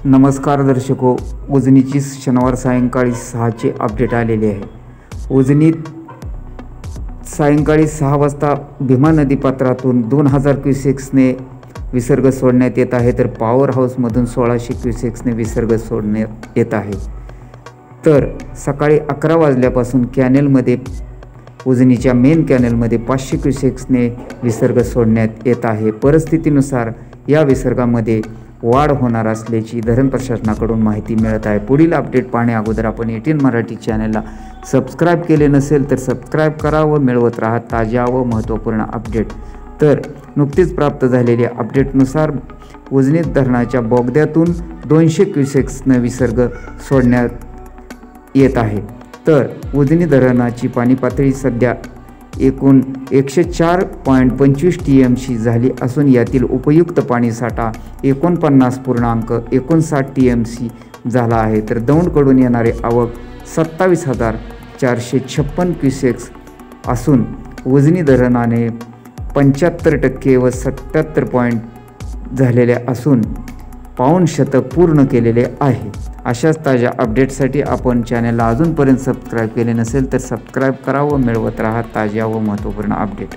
नमस्कार दर्शको, उजनीची शनिवार सायंकाळी 6चे अपडेट आलेले आहे। उजनीत सायंकाळी 6 वाजता भीमा नदीपात्रातून 2000 क्युसेक्सने विसर्ग सोडण्यात येत आहे, तर पॉवर हाऊसमधून 1600 क्युसेक्सने विसर्ग सोडण्यात येत आहे। तर सकाळी 11 वाजल्यापासून कॅनेलमध्ये उजनीच्या मेन कॅनेलमध्ये 500 क्युसेक्सने विसर्ग सोडण्यात येत आहे। परिस्थितीनुसार या विसर्गामध्ये वाढ होणार असल्याची धरण प्रशासनाकडून माहिती मिळत आहे। पुढील अपडेट पाहण्या अगोदर आपण 18 मराठी चॅनलला सबस्क्राईब केले नसेल तर सबस्क्राईब करा व मिळवत राहा ताज्या व महत्त्वपूर्ण अपडेट। तर नुकतीच प्राप्त झालेल्या अपडेटनुसार उजनीत धरणाच्या बोगद्यातून 200 क्युसेक्सने विसर्ग सोडण्यात येत आहे। तर उजनी धरणाची पाणी पातळी सध्या एकूण 104.25 TMC झाली असून यातील उपयुक्त पाणीसाठा 49.59 TMC झाला आहे। तर दौंडकडून येणारे आवक 27,456 क्युसेक्स असून उजनी धरणाने 75% व 77 झालेले असून पाऊण शतक पूर्ण केलेले आहे। अशाच ताज्या अपडेटसाठी आपण चॅनलला अजूनपर्यंत सबस्क्राईब केले नसेल तर सबस्क्राईब करा व मिळवत राहा ताज्या व महत्त्वपूर्ण अपडेट।